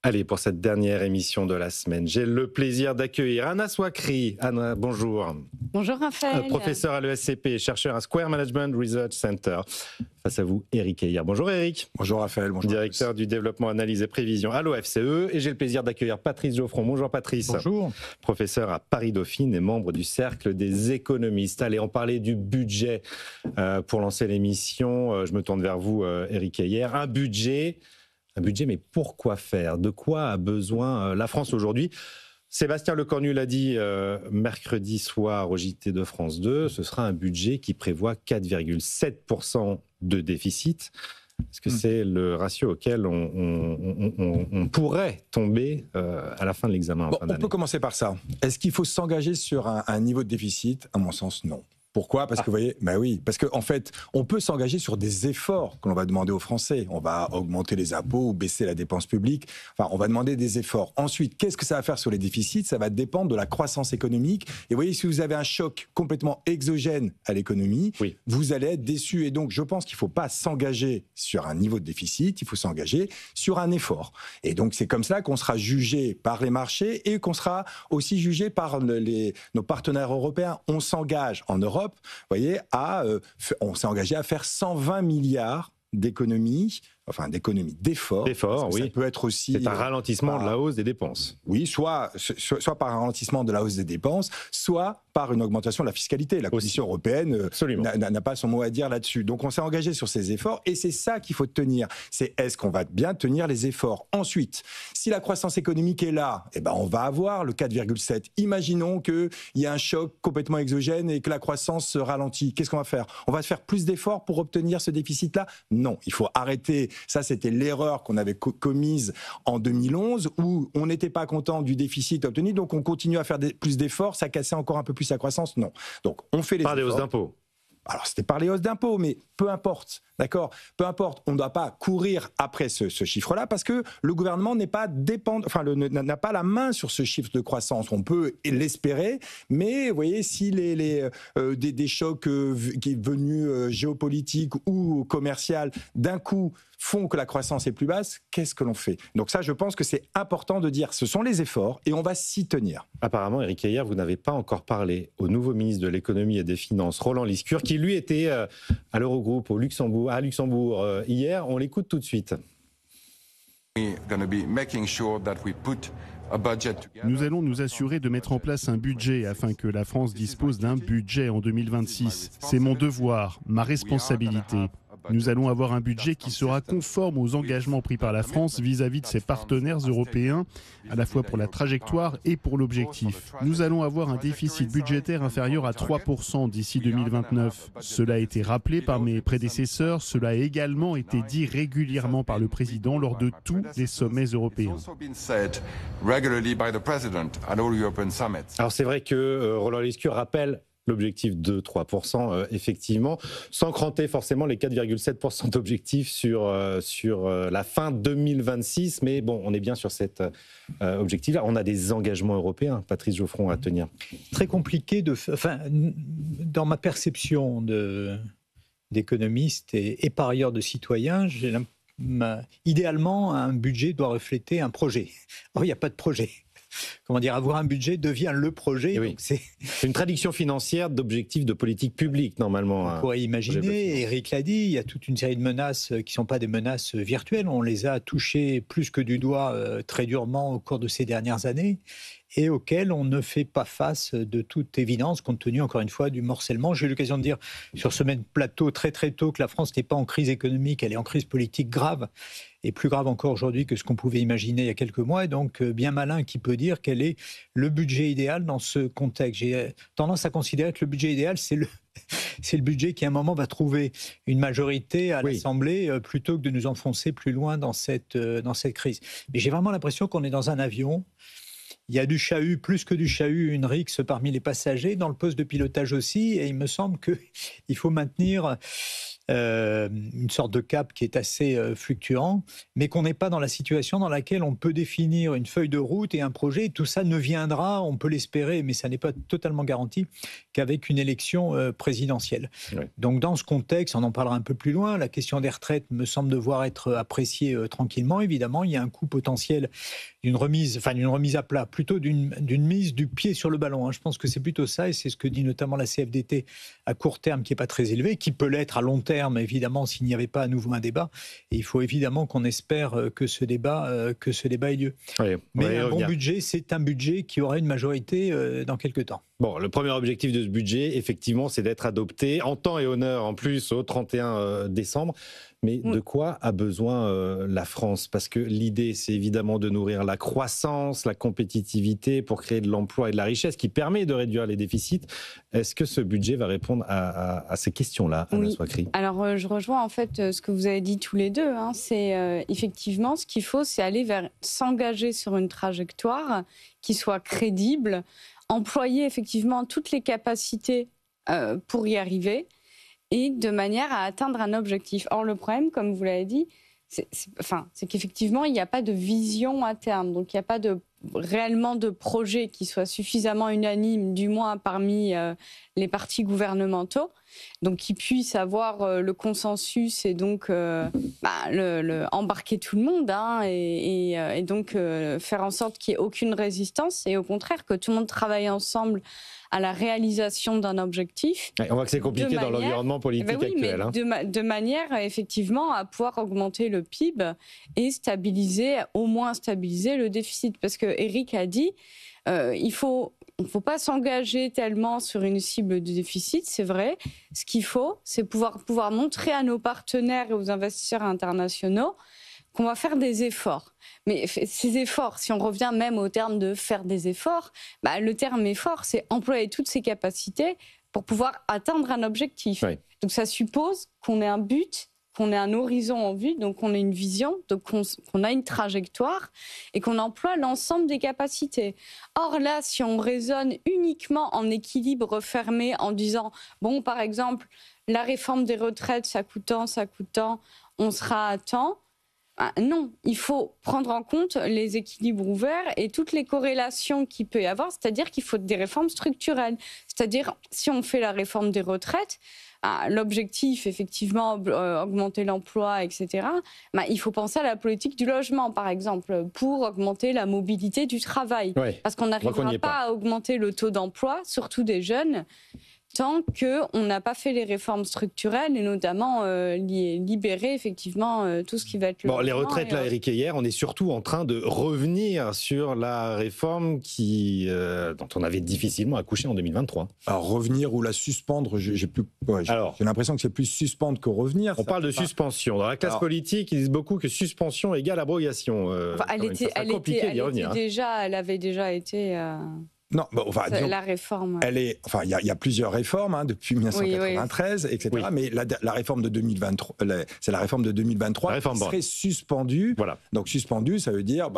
Allez, pour cette dernière émission de la semaine, j'ai le plaisir d'accueillir Anna Swakry. Anna, bonjour. Bonjour Raphaël. Professeur à l'ESCP, chercheur à Square Management Research Center. Face à vous, Éric Heyer. Bonjour Éric. Bonjour Raphaël, bonjour. Directeur du développement, analyse et prévision à l'OFCE. Et j'ai le plaisir d'accueillir Patrice Geoffron. Bonjour Patrice. Bonjour. Professeur à Paris Dauphine et membre du Cercle des économistes. Allez, on parlait du budget pour lancer l'émission. Je me tourne vers vous, Éric Heyer. Un budget, mais pourquoi faire? De quoi a besoin la France aujourd'hui? Sébastien Lecornu l'a dit mercredi soir au JT de France 2, ce sera un budget qui prévoit 4,7% de déficit. Est-ce que c'est le ratio auquel on pourrait tomber à la fin de l'examen? On peut commencer par ça. Est-ce qu'il faut s'engager sur un niveau de déficit? À mon sens, non. Pourquoi? Parce que vous voyez, oui, parce qu'en fait, on peut s'engager sur des efforts que l'on va demander aux Français. On va augmenter les impôts ou baisser la dépense publique. Enfin, on va demander des efforts. Ensuite, qu'est-ce que ça va faire sur les déficits? Ça va dépendre de la croissance économique. Et vous voyez, si vous avez un choc complètement exogène à l'économie, oui, vous allez être déçu. Et donc, je pense qu'il ne faut pas s'engager sur un niveau de déficit. Il faut s'engager sur un effort. Et donc, c'est comme ça qu'on sera jugé par les marchés et qu'on sera aussi jugé par nos partenaires européens. On s'engage en Europe, vous voyez, on s'est engagé à faire 120 milliards d'économies, d'efforts. Oui. Ça peut être aussi... C'est un ralentissement de la hausse des dépenses. Oui, soit par un ralentissement de la hausse des dépenses, soit par une augmentation de la fiscalité. La Commission européenne n'a pas son mot à dire là-dessus. Donc on s'est engagé sur ces efforts et c'est ça qu'il faut tenir. C'est est-ce qu'on va bien tenir les efforts? Ensuite, si la croissance économique est là, on va avoir le 4,7. Imaginons qu'il y a un choc complètement exogène et que la croissance se ralentit. Qu'est-ce qu'on va faire? On va faire plus d'efforts pour obtenir ce déficit-là? Non, il faut arrêter. Ça, c'était l'erreur qu'on avait commise en 2011 où on n'était pas content du déficit obtenu, donc on continue à faire plus d'efforts, ça cassait encore un peu plus la croissance? Non. Donc on fait les efforts. Par des hausses d'impôts. Alors, c'était par les hausses d'impôts, mais peu importe, d'accord? Peu importe, on ne doit pas courir après ce chiffre-là parce que le gouvernement n'a pas la main sur ce chiffre de croissance. On peut l'espérer, mais vous voyez, si des chocs venus géopolitiques ou commerciaux d'un coup font que la croissance est plus basse, qu'est-ce que l'on fait? Donc ça, je pense que c'est important de dire, ce sont les efforts et on va s'y tenir. Apparemment, Éric Heyer, vous n'avez pas encore parlé au nouveau ministre de l'économie et des finances, Roland Lescure, qui lui était à l'Eurogroupe à Luxembourg hier. On l'écoute tout de suite. Nous allons nous assurer de mettre en place un budget afin que la France dispose d'un budget en 2026. C'est mon devoir, ma responsabilité. Nous allons avoir un budget qui sera conforme aux engagements pris par la France vis-à-vis de ses partenaires européens, à la fois pour la trajectoire et pour l'objectif. Nous allons avoir un déficit budgétaire inférieur à 3% d'ici 2029. Cela a été rappelé par mes prédécesseurs, cela a également été dit régulièrement par le président lors de tous les sommets européens. Alors c'est vrai que Roland Lescure rappelle l'objectif de 3%, effectivement, sans cranter forcément les 4,7% d'objectifs sur la fin 2026. Mais bon, on est bien sur cet objectif-là. On a des engagements européens, Patrice Geoffron, à tenir. Très compliqué dans ma perception d'économiste et par ailleurs de citoyen, idéalement, un budget doit refléter un projet. Or, il n'y a pas de projet. Avoir un budget devient le projet. Oui. C'est une traduction financière d'objectifs de politique publique, normalement. On pourrait imaginer, Éric l'a dit, il y a toute une série de menaces qui ne sont pas des menaces virtuelles. On les a touchées plus que du doigt très durement au cours de ces dernières années et auxquelles on ne fait pas face de toute évidence, compte tenu, encore une fois, du morcellement. J'ai eu l'occasion de dire sur ce même plateau très très tôt que la France n'est pas en crise économique, elle est en crise politique grave, et plus grave encore aujourd'hui que ce qu'on pouvait imaginer il y a quelques mois. Et donc, bien malin qui peut dire quel est le budget idéal dans ce contexte. J'ai tendance à considérer que le budget idéal, c'est le budget qui, à un moment, va trouver une majorité à l'Assemblée plutôt que de nous enfoncer plus loin dans cette crise. Mais j'ai vraiment l'impression qu'on est dans un avion. Il y a du chahut, plus que du chahut, une rixe parmi les passagers, dans le poste de pilotage aussi, et il me semble qu'il faut maintenir une sorte de cap qui est assez fluctuant, mais qu'on n'est pas dans la situation dans laquelle on peut définir une feuille de route et un projet. Tout ça ne viendra, on peut l'espérer, mais ça n'est pas totalement garanti, qu'avec une élection présidentielle. Oui. Donc dans ce contexte, on en parlera un peu plus loin, la question des retraites me semble devoir être appréciée tranquillement. Évidemment, il y a un coût potentiel d'une remise à plat, plutôt d'une mise du pied sur le ballon. Je pense que c'est plutôt ça, et c'est ce que dit notamment la CFDT à court terme, qui n'est pas très élevé, qui peut l'être à long terme, évidemment, s'il n'y avait pas à nouveau un débat. Et il faut évidemment qu'on espère que ce débat ait lieu. Oui, mais un bon budget, c'est un budget qui aura une majorité dans quelques temps. Bon, le premier objectif de ce budget, effectivement, c'est d'être adopté en temps et honneur, en plus, au 31 décembre. Mais de quoi a besoin la France? Parce que l'idée, c'est évidemment de nourrir la croissance, la compétitivité pour créer de l'emploi et de la richesse qui permet de réduire les déficits. Est-ce que ce budget va répondre à ces questions-là, Anna Souakri? Alors, je rejoins en fait ce que vous avez dit tous les deux. C'est effectivement ce qu'il faut, c'est aller vers s'engager sur une trajectoire qui soit crédible, employer effectivement toutes les capacités pour y arriver, et de manière à atteindre un objectif. Or, le problème, comme vous l'avez dit, c'est qu'effectivement, il n'y a pas de vision à terme. Donc, il n'y a pas réellement de projet qui soit suffisamment unanime, du moins parmi les partis gouvernementaux, donc qui puisse avoir le consensus et donc embarquer tout le monde et donc faire en sorte qu'il n'y ait aucune résistance, et au contraire que tout le monde travaille ensemble à la réalisation d'un objectif. On voit que c'est compliqué dans l'environnement politique actuel. Mais de manière, effectivement, à pouvoir augmenter le PIB et au moins stabiliser le déficit. Parce que Éric a dit, il ne faut pas s'engager tellement sur une cible de déficit, c'est vrai. Ce qu'il faut, c'est pouvoir montrer à nos partenaires et aux investisseurs internationaux qu'on va faire des efforts. Mais ces efforts, si on revient même au terme de faire des efforts, le terme effort, c'est employer toutes ses capacités pour pouvoir atteindre un objectif. Oui. Donc ça suppose qu'on ait un but, qu'on ait un horizon en vue, donc qu'on ait une vision, donc qu'on a une trajectoire et qu'on emploie l'ensemble des capacités. Or là, si on raisonne uniquement en équilibre fermé, en disant, bon, par exemple, la réforme des retraites, ça coûte tant, on sera à temps. Non, il faut prendre en compte les équilibres ouverts et toutes les corrélations qu'il peut y avoir, c'est-à-dire qu'il faut des réformes structurelles. C'est-à-dire, si on fait la réforme des retraites, l'objectif, effectivement, augmenter l'emploi, etc., il faut penser à la politique du logement, par exemple, pour augmenter la mobilité du travail. Oui, parce qu'on n'arrivera pas à augmenter le taux d'emploi, surtout des jeunes, tant qu'on n'a pas fait les réformes structurelles et notamment libérer effectivement tout ce qui va être le les retraites, là, Éric Heyer, on est surtout en train de revenir sur la réforme dont on avait difficilement accouché en 2023. Alors, revenir ou la suspendre, j'ai l'impression que c'est plus suspendre que revenir. On parle de suspension. Dans la classe politique, ils disent beaucoup que suspension égale abrogation. Elle avait déjà été... Non, disons, la réforme. Il y a plusieurs réformes depuis 1993, etc. Oui. Mais la réforme de 2023, c'est la réforme de 2023 qui serait suspendue. Voilà. Donc suspendue, ça veut dire,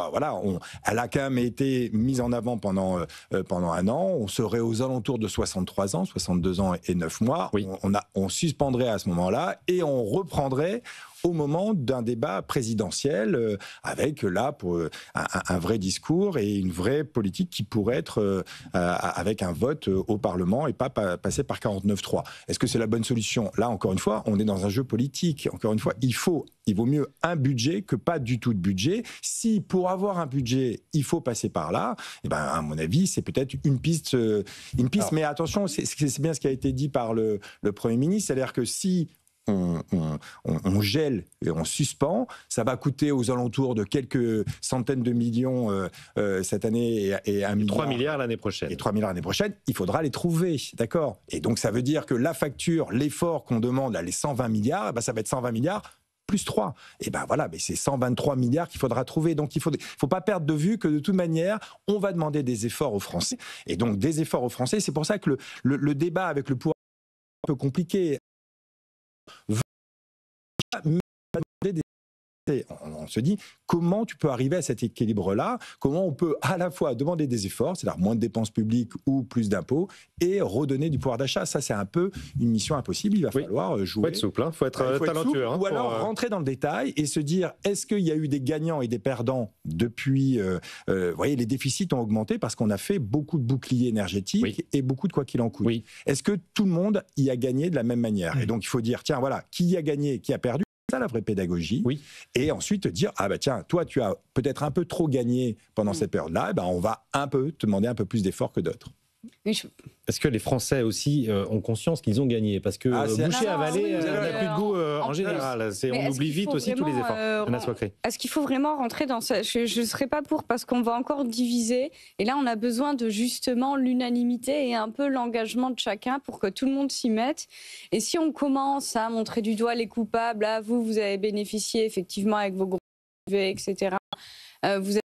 elle a quand même été mise en avant pendant un an. On serait aux alentours de 63 ans, 62 ans et 9 mois. Oui. On suspendrait à ce moment-là et on reprendrait au moment d'un débat présidentiel avec pour un vrai discours et une vraie politique qui pourrait être avec un vote au Parlement et pas passer par 49.3. Est-ce que c'est la bonne solution? Là, encore une fois, on est dans un jeu politique. Encore une fois, il vaut mieux un budget que pas du tout de budget. Si pour avoir un budget, il faut passer par là, à mon avis, c'est peut-être une piste. Alors, mais attention, c'est bien ce qui a été dit par le Premier ministre, c'est-à-dire que si on gèle et on suspend, ça va coûter aux alentours de quelques centaines de millions cette année et 1 milliard. 3 milliards l'année prochaine. Et 3 milliards l'année prochaine, il faudra les trouver, d'accord? Et donc ça veut dire que la facture, l'effort qu'on demande, là, les 120 milliards, ça va être 120 milliards plus 3. Et mais c'est 123 milliards qu'il faudra trouver. Donc il faut pas perdre de vue que de toute manière, on va demander des efforts aux Français. Et donc des efforts aux Français, c'est pour ça que le débat avec le pouvoir est un peu compliqué. On se dit, comment tu peux arriver à cet équilibre-là? Comment on peut à la fois demander des efforts, c'est-à-dire moins de dépenses publiques ou plus d'impôts, et redonner du pouvoir d'achat? Ça, c'est un peu une mission impossible. Il va falloir jouer. Il faut être souple, il faut être talentueux. Souple, ou alors rentrer dans le détail et se dire, est-ce qu'il y a eu des gagnants et des perdants depuis... vous voyez, les déficits ont augmenté parce qu'on a fait beaucoup de boucliers énergétiques et beaucoup de quoi qu'il en coûte. Est-ce que tout le monde y a gagné de la même manière? Et donc, il faut dire, tiens, voilà, qui a gagné, qui a perdu? C'est ça la vraie pédagogie. Et ensuite dire, ah bah tiens, toi tu as peut-être un peu trop gagné pendant cette période-là, on va te demander un peu plus d'efforts que d'autres. Est-ce que les Français aussi ont conscience qu'ils ont gagné? Parce que boucher, avaler, n'a plus de goût en général. On oublie vite aussi tous les efforts. Est-ce qu'il faut vraiment rentrer dans ça? Je ne serais pas pour, parce qu'on va encore diviser. Et là, on a besoin de justement l'unanimité et un peu l'engagement de chacun pour que tout le monde s'y mette. Et si on commence à montrer du doigt les coupables, là, vous avez bénéficié effectivement avec vos groupes privés, etc. Vous avez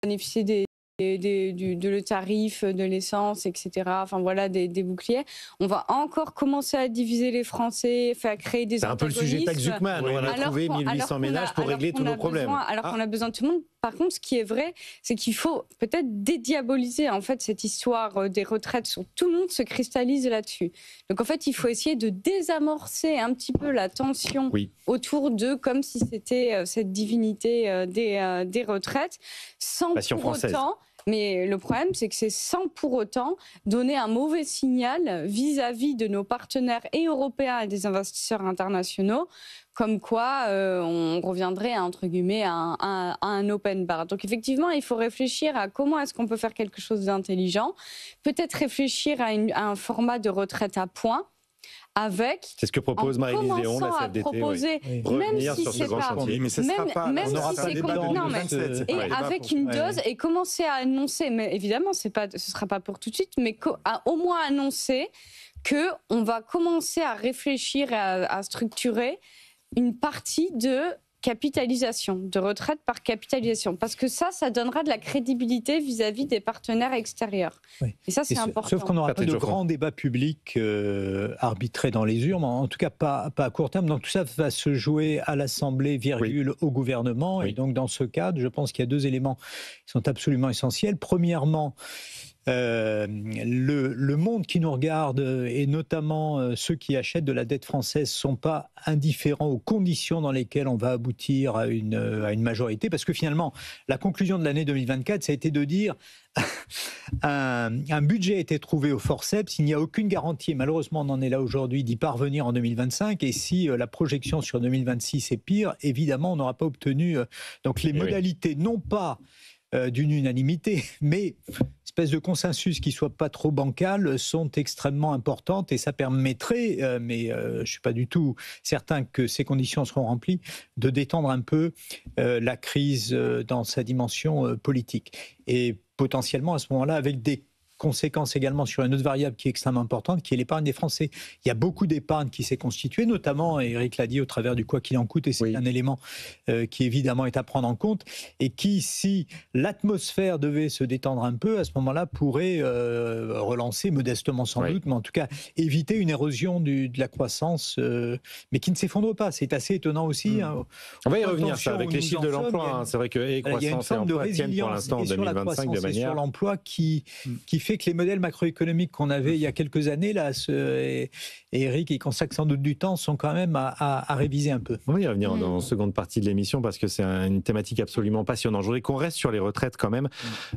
bénéficié de le tarif de l'essence, etc. Enfin voilà, des boucliers. On va encore commencer à diviser les Français, faire créer des antagonismes. C'est un peu le sujet Tax-Zuckman. On a trouvé 1800 ménages pour régler tous nos problèmes. Qu'on a besoin de tout le monde. Par contre, ce qui est vrai, c'est qu'il faut peut-être dédiaboliser en fait cette histoire des retraites. Tout le monde se cristallise là-dessus. Donc en fait, il faut essayer de désamorcer un petit peu la tension autour d'eux, comme si c'était cette divinité des retraites, sans pour autant. Mais le problème, c'est que c'est sans pour autant donner un mauvais signal vis-à-vis de nos partenaires et européens et des investisseurs internationaux, comme quoi on reviendrait entre guillemets à un open bar. Donc effectivement, il faut réfléchir à comment est-ce qu'on peut faire quelque chose d'intelligent, peut-être réfléchir à un format de retraite à points. C'est ce que propose Marie-Lise Léon, la CFDT. Revenir sur ce grand chantier. Mais ce sera pas, on n'aura pas débat dans 2027. Et avec une dose, et commencer à annoncer, mais évidemment, ce ne sera pas pour tout de suite, mais au moins annoncer qu'on va commencer à réfléchir et à structurer une partie de capitalisation, de retraite par capitalisation. Parce que ça donnera de la crédibilité vis-à-vis des partenaires extérieurs. Et ça, c'est important. Sauf qu'on n'aura pas de grand débat public arbitré dans les urnes, en tout cas pas à court terme. Donc tout ça va se jouer à l'Assemblée, au gouvernement. Et donc dans ce cadre, je pense qu'il y a deux éléments qui sont absolument essentiels. Premièrement, le monde qui nous regarde, et notamment ceux qui achètent de la dette française, ne sont pas indifférents aux conditions dans lesquelles on va aboutir à une majorité. Parce que finalement, la conclusion de l'année 2024, ça a été de dire un budget a été trouvé au forceps, il n'y a aucune garantie, malheureusement on en est là aujourd'hui, d'y parvenir en 2025. Et si la projection sur 2026 est pire, évidemment on n'aura pas obtenu donc les modalités, non pas d'une unanimité, mais espèce de consensus qui soit pas trop bancal, sont extrêmement importantes, et ça permettrait, mais je suis pas du tout certain que ces conditions seront remplies, de détendre un peu la crise dans sa dimension politique, et potentiellement à ce moment-là avec des conséquences également sur une autre variable qui est extrêmement importante, qui est l'épargne des Français. Il y a beaucoup d'épargne qui s'est constituée, notamment, Éric l'a dit, au travers du quoi qu'il en coûte, et c'est un élément qui évidemment est à prendre en compte, et qui, si l'atmosphère devait se détendre un peu, à ce moment-là, pourrait relancer, modestement sans doute, mais en tout cas éviter une érosion de la croissance, mais qui ne s'effondre pas. C'est assez étonnant aussi. On va y revenir, ça, avec les chiffres de l'emploi. C'est vrai que croissance et emploi tiennent pour l'instant en 2025 de manière... sur l'emploi qui fait que les modèles macroéconomiques qu'on avait il y a quelques années, là, et Éric, il consacre sans doute du temps, sont quand même à réviser un peu. On va y revenir dans la seconde partie de l'émission, parce que c'est une thématique absolument passionnante. Je voudrais qu'on reste sur les retraites quand même.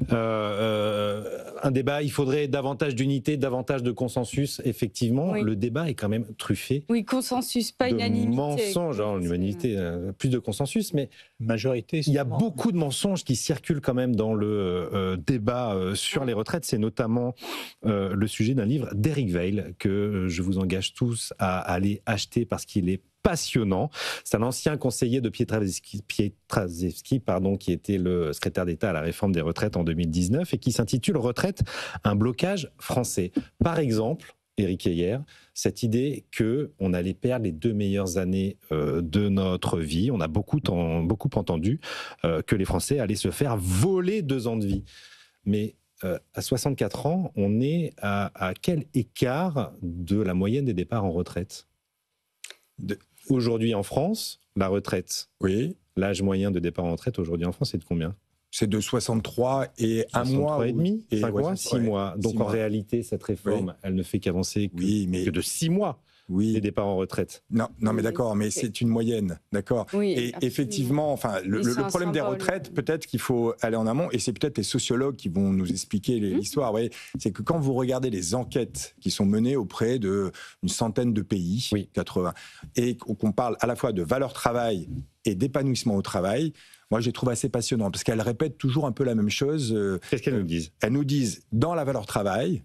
Un débat, il faudrait davantage d'unité, davantage de consensus. Effectivement, le débat est quand même truffé. Oui, consensus, pas unanimité. Mensonges, genre l'humanité, plus de consensus, mais majorité. Il y a beaucoup de mensonges qui circulent quand même dans le débat sur les retraites. C'est notamment le sujet d'un livre d'Éric Weil que je vous engage tous à aller acheter parce qu'il est passionnant. C'est un ancien conseiller de Pietraszewski, qui était le secrétaire d'État à la réforme des retraites en 2019 et qui s'intitule « Retraite, un blocage français ». Par exemple, Éric Heyer, cette idée qu'on allait perdre les 2 meilleures années de notre vie. On a beaucoup entendu que les Français allaient se faire voler 2 ans de vie. Mais à 64 ans, on est à quel écart de la moyenne des départs en retraite ? Aujourd'hui en France, la retraite L'âge moyen de départ en retraite aujourd'hui en France, c'est de combien ? C'est de 63 et un 63 mois. et demi, 5 ouais, mois, 6 mois. Donc 6 en mois. réalité, cette réforme, elle ne fait qu'avancer que de 6 mois oui. les départs en retraite. Non, mais d'accord, mais c'est une moyenne, d'accord. Oui, et absolument. effectivement, le problème des symbole. retraites, peut-être qu'il faut aller en amont, et c'est peut-être les sociologues qui vont nous expliquer l'histoire. Ouais, c'est que quand vous regardez les enquêtes qui sont menées auprès d'une centaine de pays, 80, et qu'on parle à la fois de valeur travail et d'épanouissement au travail, moi, je les trouve assez passionnants parce qu'elles répètent toujours un peu la même chose. Qu'est-ce qu'elles nous disent ? Elles nous disent, dans la valeur travail,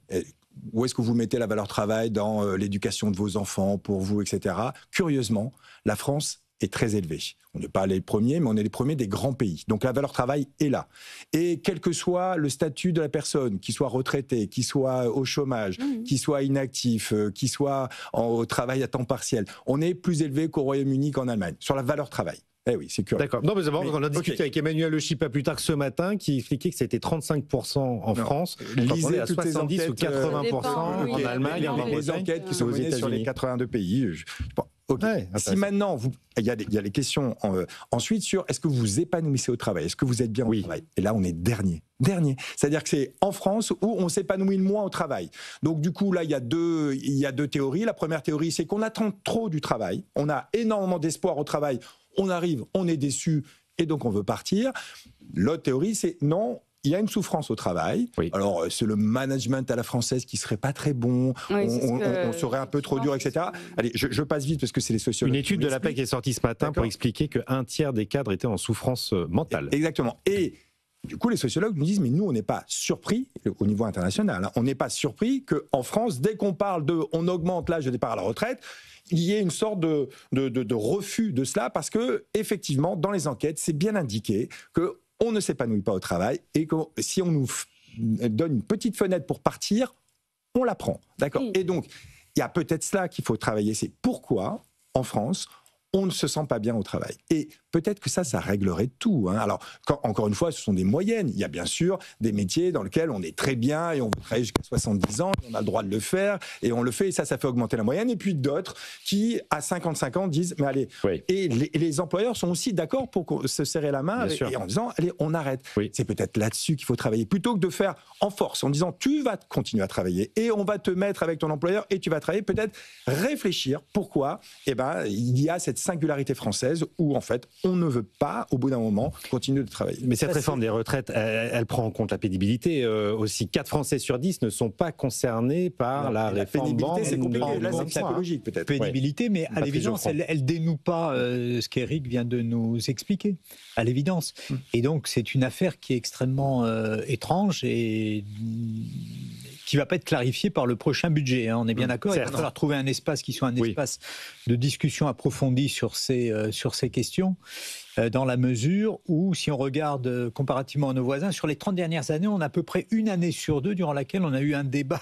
où est-ce que vous mettez la valeur travail dans l'éducation de vos enfants, pour vous, etc. Curieusement, la France est très élevée. On n'est pas les premiers, mais on est les premiers des grands pays. Donc la valeur travail est là. Et quel que soit le statut de la personne, qu'il soit retraité, qu'il soit au chômage, qu'il soit inactif, qu'il soit au travail à temps partiel, on est plus élevé qu'au Royaume-Uni, qu'en Allemagne, sur la valeur travail. Eh oui, c'est curieux. D'accord. Non, mais d'abord, on a discuté avec Emmanuel Le Chip pas plus tard que ce matin, qui expliquait que c'était 35% en France. Quand on est à 70 ou 80% en Allemagne, en les enquêtes qui sont menées sur les 82 pays. Si maintenant, il y a les questions ensuite sur est-ce que vous vous épanouissez au travail, est-ce que vous êtes bien au travail ? Et là, on est dernier. C'est-à-dire que c'est en France où on s'épanouit le moins au travail. Donc du coup, là, il y a deux théories. La première théorie, c'est qu'on attend trop du travail. On a énormément d'espoir au travail. On arrive, on est déçu et donc on veut partir. L'autre théorie, c'est non, il y a une souffrance au travail. Oui. Alors, c'est le management à la française qui serait pas très bon, on serait un peu trop dur, etc. Allez, je passe vite parce que c'est les sociologues. Une étude de l'APEC qui est sortie ce matin pour expliquer qu'un tiers des cadres étaient en souffrance mentale. Exactement. Et du coup, les sociologues nous disent, mais nous, on n'est pas surpris, au niveau international, on n'est pas surpris qu'en France, dès qu'on parle on augmente l'âge de départ à la retraite, il y ait une sorte de refus de cela, parce que effectivement, dans les enquêtes, c'est bien indiqué qu'on ne s'épanouit pas au travail et que si on nous donne une petite fenêtre pour partir, on la prend. D'accord ? Et donc, il y a peut-être cela qu'il faut travailler, c'est pourquoi, en France, on ne se sent pas bien au travail. Et peut-être que ça réglerait tout. Alors, encore une fois, ce sont des moyennes. Il y a bien sûr des métiers dans lesquels on est très bien et on veut travailler jusqu'à 70 ans, on a le droit de le faire, et on le fait, et ça fait augmenter la moyenne. Et puis d'autres qui, à 55 ans, disent, mais allez, et les employeurs sont aussi d'accord pour se serrer la main et en disant, allez, on arrête. C'est peut-être là-dessus qu'il faut travailler, plutôt que de faire en force, en disant, tu vas continuer à travailler, et on va te mettre avec ton employeur, et tu vas travailler, peut-être réfléchir pourquoi il y a cette singularité française où, en fait, on ne veut pas, au bout d'un moment, continuer de travailler. Mais cette réforme des retraites, elle prend en compte la pénibilité aussi. 4 Français sur 10 ne sont pas concernés par la réforme. La pénibilité, c'est compliqué. Là, c'est psychologique, peut-être. Pénibilité, mais à l'évidence, elle dénoue pas ce qu'Éric vient de nous expliquer, à l'évidence. Et donc, c'est une affaire qui est extrêmement étrange et qui ne va pas être clarifiée par le prochain budget. On est bien d'accord. Il va falloir trouver un espace qui soit un espace de discussion approfondie sur ces questions, dans la mesure où, si on regarde comparativement à nos voisins, sur les 30 dernières années, on a à peu près une année sur deux durant laquelle on a eu un débat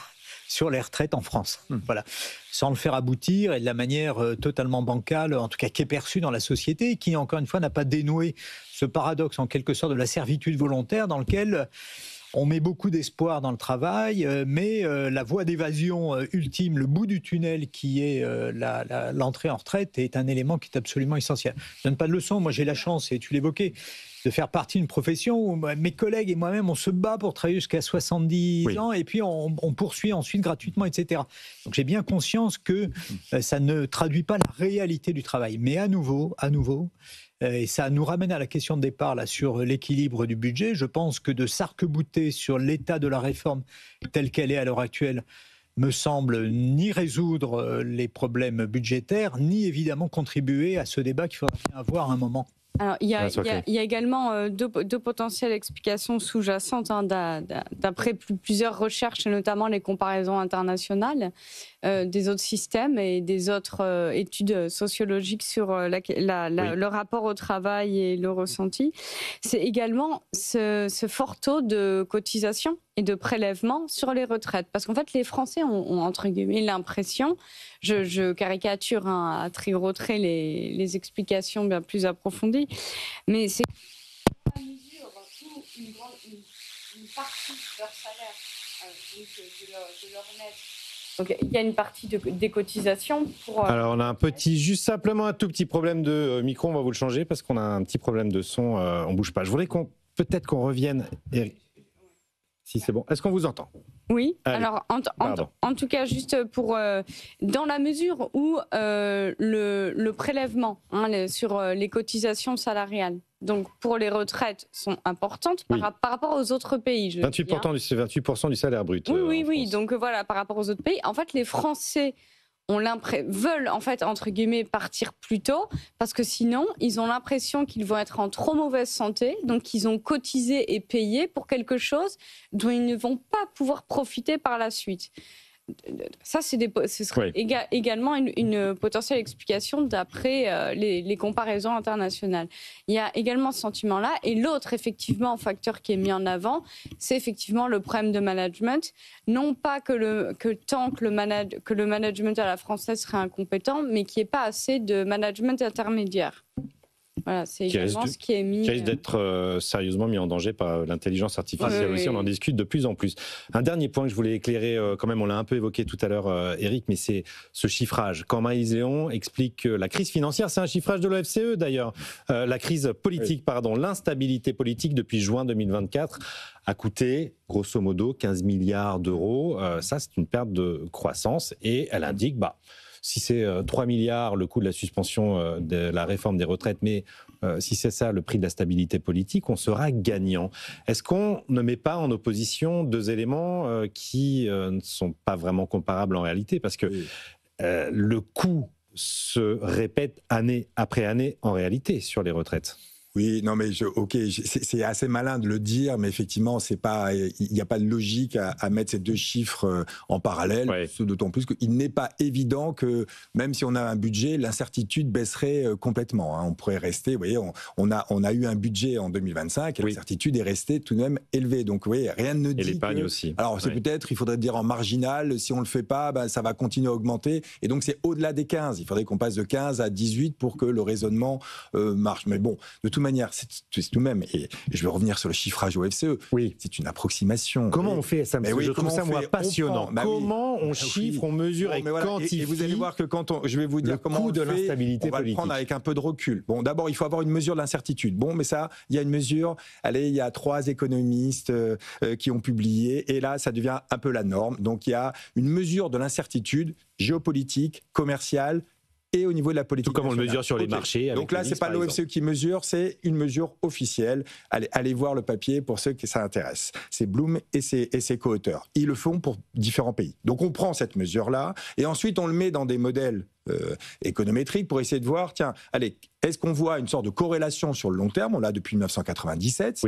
sur les retraites en France. Voilà. Sans le faire aboutir et de la manière totalement bancale, en tout cas qui est perçue dans la société, et qui, encore une fois, n'a pas dénoué ce paradoxe, en quelque sorte, de la servitude volontaire dans lequel on met beaucoup d'espoir dans le travail, mais la voie d'évasion ultime, le bout du tunnel qui est l'entrée en retraite, est un élément qui est absolument essentiel. Je ne donne pas de leçon, moi j'ai la chance, et tu l'évoquais, de faire partie d'une profession où mes collègues et moi-même, on se bat pour travailler jusqu'à 70 ans, et puis on poursuit ensuite gratuitement, etc. Donc j'ai bien conscience que ça ne traduit pas la réalité du travail. Mais à nouveau, et ça nous ramène à la question de départ là, sur l'équilibre du budget. Je pense que de s'arc-bouter sur l'état de la réforme telle qu'elle est à l'heure actuelle me semble ni résoudre les problèmes budgétaires, ni évidemment contribuer à ce débat qu'il faudra bien avoir à un moment. Alors, il y a également deux potentielles explications sous-jacentes d'après plusieurs recherches, et notamment les comparaisons internationales des autres systèmes et des autres études sociologiques sur le rapport au travail et le ressenti. C'est également ce fort taux de cotisation et de prélèvement sur les retraites. Parce qu'en fait, les Français ont entre guillemets l'impression, je caricature à très gros traits les explications bien plus approfondies, mais c'est à mesure où une partie de leur salaire, donc de leur net, Donc il y a une partie des cotisations pour... Alors on a juste simplement un tout petit problème de micro, on va vous le changer parce qu'on a un petit problème de son, on bouge pas. Je voudrais peut-être qu'on revienne, Eric. Si c'est bon, est-ce qu'on vous entend? Oui, Allez. alors en tout cas, juste pour, dans la mesure où le prélèvement sur les cotisations salariales, donc pour les retraites, sont importantes par rapport aux autres pays. 28% du salaire brut. Oui, donc voilà, par rapport aux autres pays. En fait, les Français veulent, en fait, entre guillemets, partir plus tôt, parce que sinon, ils ont l'impression qu'ils vont être en trop mauvaise santé, donc ils ont cotisé et payé pour quelque chose dont ils ne vont pas pouvoir profiter par la suite. Ça, ce serait également une potentielle explication d'après les comparaisons internationales. Il y a également ce sentiment-là. Et l'autre, effectivement, facteur qui est mis en avant, c'est effectivement le problème de management. Non pas que le management à la française serait incompétent, mais qu'il n'y ait pas assez de management intermédiaire. Voilà, c'est également ce qui est mis... Qui risque d'être sérieusement mis en danger par l'intelligence artificielle aussi. On en discute de plus en plus. Un dernier point que je voulais éclairer, quand même, on l'a un peu évoqué tout à l'heure, Eric, mais c'est ce chiffrage. Quand Maïs Léon explique que la crise financière, c'est un chiffrage de l'OFCE d'ailleurs, la crise politique, l'instabilité politique depuis juin 2024 a coûté, grosso modo, 15 milliards d'euros. Ça, c'est une perte de croissance et elle indique... si c'est 3 milliards le coût de la suspension de la réforme des retraites, mais si c'est ça le prix de la stabilité politique, on sera gagnant. Est-ce qu'on ne met pas en opposition deux éléments qui ne sont pas vraiment comparables en réalité? Parce que le coût se répète année après année en réalité sur les retraites. Oui, non, mais c'est assez malin de le dire, mais effectivement, il n'y a pas de logique à mettre ces deux chiffres en parallèle, d'autant plus qu'il n'est pas évident que, même si on a un budget, l'incertitude baisserait complètement. On pourrait rester, vous voyez, on a eu un budget en 2025 et l'incertitude est restée tout de même élevée. Donc, vous voyez, rien ne dit. Et l'épargne aussi. Alors, c'est peut-être, il faudrait dire en marginal, si on ne le fait pas, ça va continuer à augmenter. Et donc, c'est au-delà des 15. Il faudrait qu'on passe de 15 à 18 pour que le raisonnement marche. Mais bon, de toute manière, c'est tout de même, et je vais revenir sur le chiffrage au FCE, c'est une approximation. Comment on fait ça? Je trouve ça, moi, passionnant. Comment on chiffre, on mesure et quantifie. Et vous allez voir que je vais vous dire comment on le fait, on va le prendre avec un peu de recul. Bon, d'abord, il faut avoir une mesure de l'incertitude. Bon, mais ça, il y a une mesure, il y a 3 économistes qui ont publié, et là, ça devient un peu la norme. Donc, il y a une mesure de l'incertitude géopolitique, commerciale, et au niveau de la politique. Tout comme on le mesure sur les marchés. Donc là, c'est pas l'OFCE qui mesure, c'est une mesure officielle. Allez voir le papier pour ceux qui ça intéresse. C'est Bloom et ses co-auteurs. Ils le font pour différents pays. Donc on prend cette mesure-là et ensuite on le met dans des modèles économétriques pour essayer de voir, tiens, allez, est-ce qu'on voit une sorte de corrélation sur le long terme? On l'a depuis 1997,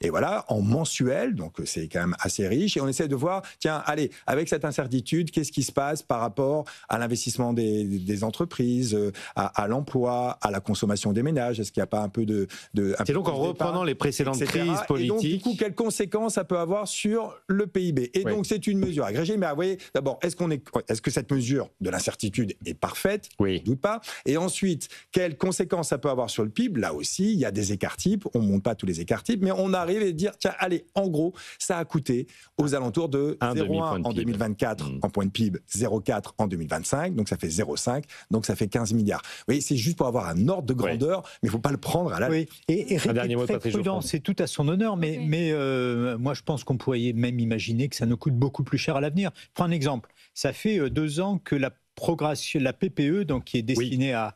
et voilà, en mensuel, donc c'est quand même assez riche, et on essaie de voir, tiens, allez, avec cette incertitude, qu'est-ce qui se passe par rapport à l'investissement des entreprises, à l'emploi, à la consommation des ménages? Est-ce qu'il n'y a pas un peu de c'est donc en reprenant les précédentes crises politiques. Et donc, du coup, quelles conséquences ça peut avoir sur le PIB? Et donc, c'est une mesure agrégée, mais vous voyez, d'abord, est-ce que cette mesure de l'incertitude est parfaite? Je ne doute pas. Et ensuite, quelles conséquences ça peut avoir sur le PIB? Là aussi, il y a des écarts types. On ne monte pas tous les écarts types, mais on arrive à dire, tiens, allez, en gros, ça a coûté aux alentours de 0,1 en 2024 en point de PIB, 0,4 en 2025, donc ça fait 0,5, donc ça fait 15 milliards. Vous voyez, c'est juste pour avoir un ordre de grandeur, mais il ne faut pas le prendre à la... Oui, et Eric est très prudent, c'est tout à son honneur, mais moi je pense qu'on pourrait même imaginer que ça nous coûte beaucoup plus cher à l'avenir. Je prends un exemple. Ça fait 2 ans que la PPE, donc qui est destinée à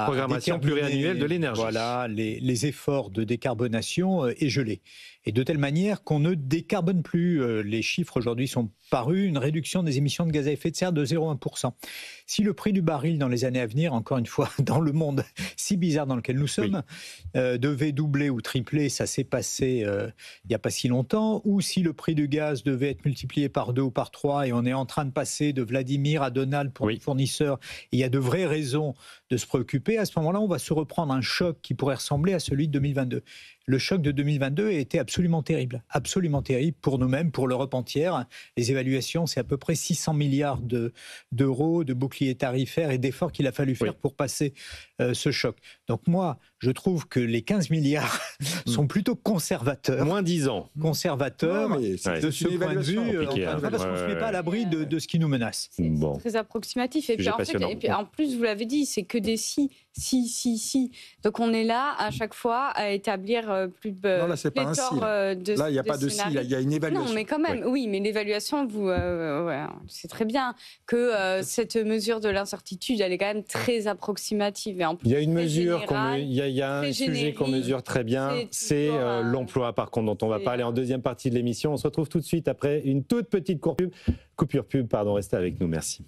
programmation pluriannuelle de l'énergie. Voilà, les efforts de décarbonation est gelé. Et de telle manière qu'on ne décarbone plus. Les chiffres aujourd'hui sont parus, une réduction des émissions de gaz à effet de serre de 0,1%. Si le prix du baril dans les années à venir, encore une fois, dans le monde si bizarre dans lequel nous sommes, devait doubler ou tripler, ça s'est passé il n'y a pas si longtemps, ou si le prix du gaz devait être multiplié par 2 ou par 3, et on est en train de passer de Vladimir à Donald pour les fournisseurs, et il y a de vraies raisons de se préoccuper, à ce moment-là, on va se reprendre un choc qui pourrait ressembler à celui de 2022. Le choc de 2022 a été absolument terrible pour nous-mêmes, pour l'Europe entière. Les évaluations, c'est à peu près 600 milliards d'euros de bouclier tarifaire et d'efforts qu'il a fallu faire pour passer ce choc. Donc moi, je trouve que les 15 milliards sont plutôt conservateurs. Moins 10 ans. Conservateurs Non, mais de ce point de vue, compliqué, hein. parce qu'on ne se met pas à l'abri de ce qui nous menace. C'est Bon. très approximatif. Et Sujet puis, passionnant. et puis, en plus, vous l'avez dit, c'est que des si. Donc on est là à chaque fois à établir plus de. Non, là, c'est pas un si, Là, Là, il n'y a pas de si, il y a une évaluation. Non, mais quand même, oui, mais l'évaluation, vous, c'est très bien que cette mesure de l'incertitude, elle est quand même très approximative. Et en plus, Il y a une très mesure, générale, il y a un très sujet qu'on générique. mesure très bien, c'est toujours un- l'emploi, par contre, dont on va c'est- parler en deuxième partie de l'émission. On se retrouve tout de suite après une toute petite coupure pub. Restez avec nous, merci.